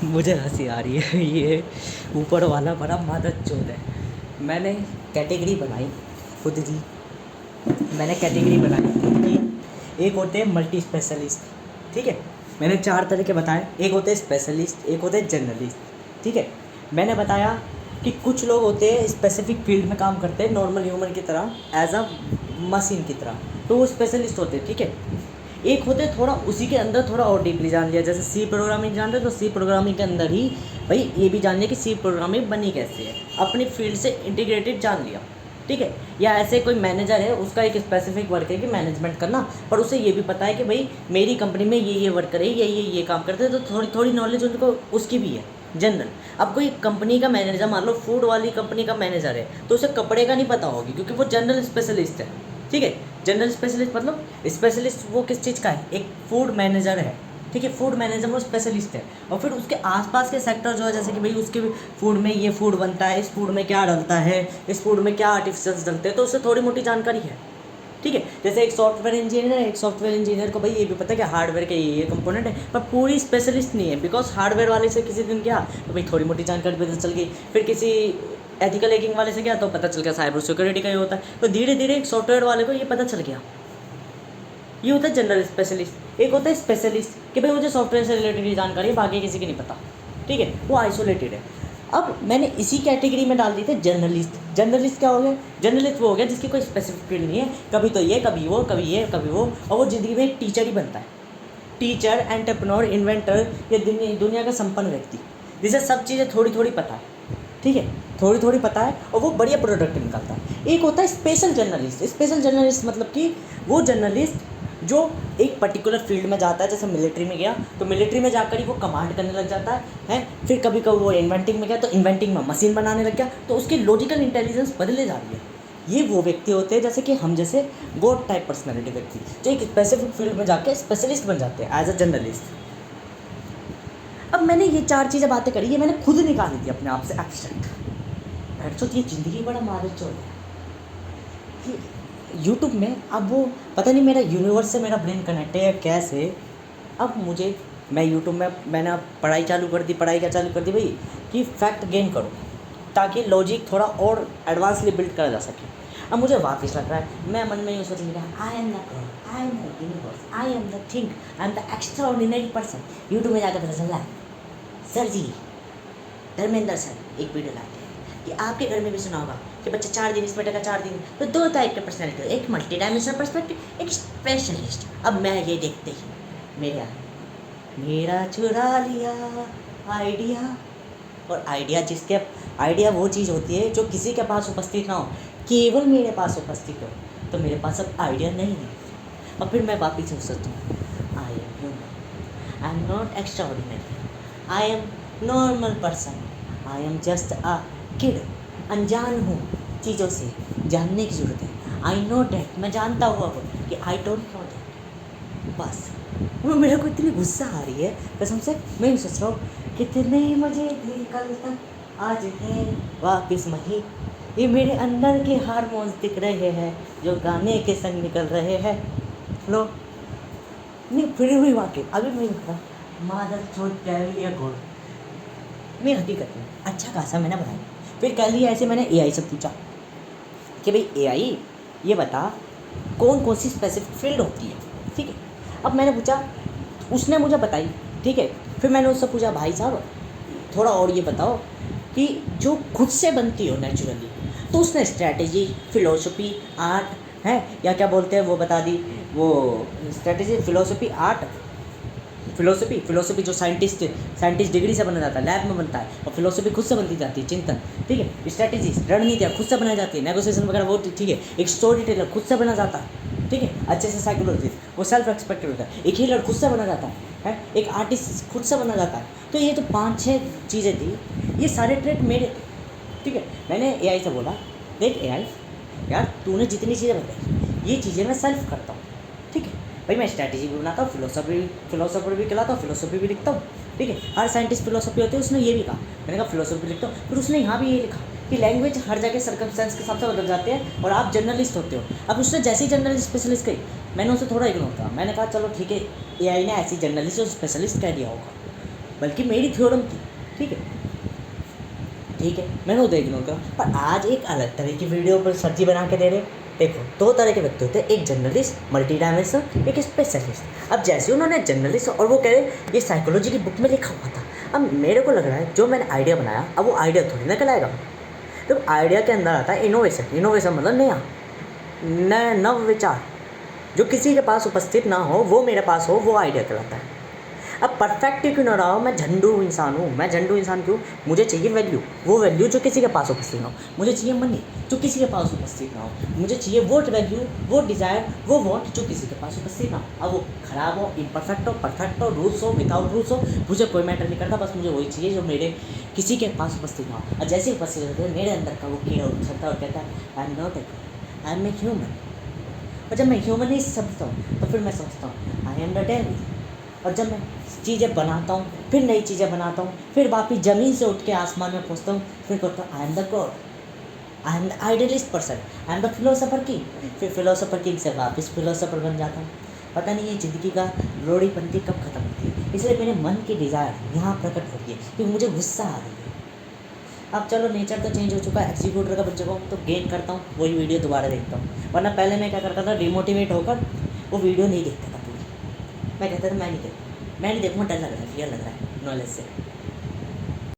मुझे हंसी आ रही है। ये ऊपर वाला बड़ा मादरचोद है। मैंने कैटेगरी बनाई खुद की। मैंने कैटेगरी बनाई कि एक होते हैं मल्टी स्पेशलिस्ट, ठीक है। मैंने 4 तरह के बताए, एक होते हैं स्पेशलिस्ट, एक होते हैं जर्नलिस्ट, ठीक है। मैंने बताया कि कुछ लोग होते हैं स्पेसिफिक फील्ड में काम करते हैं नॉर्मल ह्यूमन की तरह, एज अ मशीन की तरह, तो वो स्पेशलिस्ट होते हैं, ठीक है। एक होते थोड़ा उसी के अंदर थोड़ा और डीपली जान लिया, जैसे सी प्रोग्रामिंग जान रहे तो सी प्रोग्रामिंग के अंदर ही भाई ये भी जान लिया कि सी प्रोग्रामिंग बनी कैसे है, अपनी फील्ड से इंटीग्रेटेड जान लिया, ठीक है। या ऐसे कोई मैनेजर है, उसका एक स्पेसिफिक वर्क है कि मैनेजमेंट करना, पर उसे ये भी पता है कि भाई मेरी कंपनी में ये वर्कर है, ये काम करते हैं, तो थोड़ी थोड़ी नॉलेज उनको उसकी भी है जनरल। अब कोई कंपनी का मैनेजर, मान लो फूड वाली कंपनी का मैनेजर है, तो उसे कपड़े का नहीं पता होगी क्योंकि वो जनरल स्पेशलिस्ट है, ठीक है। जनरल स्पेशलिस्ट मतलब स्पेशलिस्ट वो किस चीज़ का है, एक फूड मैनेजर है, ठीक है। फूड मैनेजर वो स्पेशलिस्ट है, और फिर उसके आसपास के सेक्टर जो है, जैसे कि भाई उसके फूड में ये फूड बनता है, इस फूड में क्या डलता है, इस फूड में क्या आर्टिफिशियल्स डलते हैं, तो उससे थोड़ी मोटी जानकारी है, ठीक है। जैसे एक सॉफ्टवेयर इंजीनियर है, एक सॉफ्टवेयर इंजीनियर को भाई ये भी पता है कि हार्डवेयर के ये कंपोनेंट है, पर पूरी स्पेशलिस्ट नहीं है, बिकॉज हार्डवेयर वाले से किसी दिन गया तो भाई थोड़ी मोटी जानकारी पता चल गई, फिर किसी एथिकल हैकिंग वाले से गया तो पता चल गया साइबर सिक्योरिटी का ये होता है, तो धीरे धीरे एक सॉफ्टवेयर वाले को ये पता चल गया। ये होता है जनरल स्पेशलिस्ट। एक होता है स्पेशलिस्ट कि भाई मुझे सॉफ्टवेयर से रिलेटेड जानकारी है, बाकी किसी की नहीं पता, ठीक है, वो आइसोलेटेड है। अब मैंने इसी कैटेगरी में डाल दी थी जर्नलिस्ट। जर्नलिस्ट क्या हो गया, जर्नलिस्ट वो हो गया जिसकी कोई स्पेसिफिक फील्ड नहीं है, कभी तो ये कभी वो, कभी ये कभी वो, और वो ज़िंदगी में एक टीचर ही बनता है। टीचर, एंटरप्रेन्योर, इन्वेंटर, ये दुनिया का संपन्न व्यक्ति जिसे सब चीज़ें थोड़ी थोड़ी पता है, ठीक है, थोड़ी थोड़ी पता है, और वो बढ़िया प्रोडक्ट निकालता है। एक होता है स्पेशल जर्नलिस्ट। स्पेशल जर्नलिस्ट मतलब कि वो जर्नलिस्ट जो एक पर्टिकुलर फील्ड में जाता है, जैसे मिलिट्री में गया तो मिलिट्री में जाकर ही वो कमांड करने लग जाता है। फिर कभी कभी वो इन्वेंटिंग में गया तो इन्वेंटिंग में मशीन बनाने लग गया, तो उसकी लॉजिकल इंटेलिजेंस बदले जा रही है। ये वो व्यक्ति होते हैं जैसे कि हम जैसे गॉड टाइप पर्सनैलिटी व्यक्ति, जो एक स्पेसिफिक फील्ड में जाके स्पेशलिस्ट बन जाते हैं एज अ जर्नलिस्ट। अब मैंने ये 4 चीज़ें बातें करी, ये मैंने खुद निकाली थी अपने आप से एब्स्ट्रैक्ट। तो ये ज़िंदगी बड़ा मादरचोद है कि यूट्यूब में अब वो पता नहीं मेरा यूनिवर्स से मेरा ब्रेन कनेक्ट है या कैसे। अब मैं यूट्यूब में मैंने अब पढ़ाई चालू कर दी। पढ़ाई क्या चालू कर दी भाई, कि फैक्ट गेन करो ताकि लॉजिक थोड़ा और एडवांसली बिल्ड करा जा सके। अब मुझे वापस लग रहा है, मैं मन में ये सोच रहा है, I am the God, I am the universe, I am the thing, I am the extra ordinary person. YouTube में जाकर पता चल रहा है, सर जी धर्मेंद्र सर एक वीडियो लाते हैं कि आपके घर में भी सुना होगा कि बच्चा 4 दिन इसमें टका 4 दिन, तो 2 टाइप के पर्सनैलिटी, एक मल्टी डायमेंशनल पर्सपेक्टिव, एक स्पेशलिस्ट। अब मैं ये देखते ही मेरा चुरा लिया आइडिया। और आइडिया वो चीज़ होती है जो किसी के पास उपस्थित ना हो, केवल मेरे पास उपस्थित हो, तो मेरे पास अब आइडिया नहीं है। और फिर मैं वापिस से सोचता हूँ, I am human, I am not extra ordinary, I am normal person, I am just a kid. अनजान हूँ चीज़ों से, जानने की ज़रूरत है। आई नो डैट, मैं जानता हूँ अब कि आई डोंट नो डैट। बस वो मेरे को इतनी गुस्सा आ रही है कसम से। मैं ये सोच रहा हूँ कितने मजे थे कल तक, आज है वापिस वही। ये मेरे अंदर के हार्मोन्स दिख रहे हैं जो गाने के संग निकल रहे हैं। लो नहीं फिर हुई वाकई अभी मैं बता मादर चोट गोल मैं हकीकत में अच्छा खासा मैंने बनाया। फिर कल ही ऐसे मैंने एआई से पूछा कि भाई एआई ये बता कौन कौन सी स्पेसिफिक फील्ड होती है, ठीक है। अब मैंने पूछा, उसने मुझे बताई, ठीक है। फिर मैंने उससे पूछा भाई साहब थोड़ा और ये बताओ कि जो खुद से बनती हो नेचुरली, तो उसने स्ट्रैटेजी, फिलोसफी, आर्ट है या क्या बोलते हैं वो बता दी। वो स्ट्रैटेजी, फिलोसफी, आर्ट, फिलोसफी जो साइंटिस्ट डिग्री से बना जाता है, लैब में बनता है, और फिलोसफी खुद से बनती जाती है, चिंतन, ठीक है। स्ट्रैटेजी, रणनीतियाँ खुद से बनाई जाती है, नेगोशिएशन वगैरह वो ठीक है। एक स्टोरी टेलर खुद से बना जाता है, ठीक है। अच्छे से साइकोलॉजी वो सेल्फ एक्सपेक्टेड होता है। एक हीलर खुद से बना जाता है, एक आर्टिस्ट खुद से बना जाता है। तो ये तो 5-6 चीज़ें थी, ये सारे ट्रेड मेरे, ठीक है। मैंने एआई से बोला, देख एआई यार तूने जितनी चीज़ें बताई ये चीज़ें मैं सेल्फ करता हूँ, ठीक है भाई। मैं स्ट्रैटेजी भी बनाता हूँ, फिलोसफर भी कहलाता हूँ, फिलोसफी भी लिखता हूँ, ठीक है। हर साइंटिस्ट फिलोसफी होती है, उसने ये भी कहा, मैंने कहा फिलोसफी लिखता हूँ। फिर उसने यहाँ भी ये लिखा कि लैंग्वेज हर जगह सर्कमस्टेंस के हिसाब से बदल जाते हैं और आप जर्नलिस्ट होते हो। अब उसने जैसे ही जर्नलिस्ट स्पेशलिस्ट कही, मैंने उसे थोड़ा इग्नोर करा। मैंने कहा चलो ठीक है, एआई ने ऐसी जर्नलिस्ट और स्पेशलिस्ट कह दिया होगा, बल्कि मेरी थ्योरम थी। ठीक है, ठीक है, मैंने उधर इग्नोर करा। पर आज एक अलग तरह की वीडियो पर सब्जी बना के दे रहे। देखो, दो तरह के व्यक्ति होते हैं, एक जर्नलिस्ट मल्टी डायमेंशनल, एक स्पेशलिस्ट। अब जैसे उन्होंने जर्नलिस्ट और वो कह रहे ये साइकोलॉजी की बुक में लिखा हुआ था। अब मेरे को लग रहा है जो मैंने आइडिया बनाया, अब वो आइडिया थोड़ी ना कहलाएगा। तो आइडिया के अंदर आता है इनोवेशन। इनोवेशन मतलब नया, नया नव विचार जो किसी के पास उपस्थित ना हो, वो मेरे पास हो, वो आइडिया कहलाता है। अब परफेक्ट क्यों ना रहा हो, मैं झंडू इंसान हूँ। मैं झंडू इंसान क्यों? मुझे चाहिए वैल्यू, वो वैल्यू जो किसी के पास उपस्थित ना हो। मुझे चाहिए मनी जो किसी के पास उपस्थित ना हो। मुझे चाहिए वोट वैल्यू, वो डिज़ायर, वो वॉन्ट जो किसी के पास उपस्थित ना हो। अब वो खराब हो, इम्परफेक्ट हो, परफेक्ट हो, रूल्स हो, विदाउट रूल्स हो, मुझे कोई मैटर नहीं करता। बस मुझे वही चाहिए जो मेरे किसी के पास उपस्थित ना हो। और जैसे ही उपस्थित होते हैं, मेरे अंदर का वो कीड़ा उठ सकता है और कहता है I am not a god, I am a human. और जब मैं ह्यूमन ही समझता हूँ तो फिर मैं सोचता हूँ आई एम द डेविल। और जब मैं चीज़ें बनाता हूँ, फिर नई चीज़ें बनाता हूँ, फिर वापिस ज़मीन से उठ के आसमान में पहुँचता हूँ, फिर कहता हूँ I am the God, I am the idealist person, I am the philosopher king. फिर फिलोसोफर किंग से वापस फिलोसोफर बन जाता हूँ। पता नहीं ये ज़िंदगी का रोड़ीपंथी कब खत्म होती है। इसलिए मेरे मन की डिज़ायर यहाँ प्रकट हो रही है क्योंकि मुझे गुस्सा आ रही है। अब चलो नेचर तो चेंज हो चुका है, एग्जीक्यूटर का बन चुका हूँ, तो गेन करता हूँ, वही वीडियो दोबारा देखता हूँ। वरना पहले मैं क्या करता था, डिमोटिवेट होकर वो वीडियो नहीं देखता था पूरी। मैं कहता था मैं नहीं देखूँगा, डर लग रहा है, फियर लग रहा है नॉलेज से।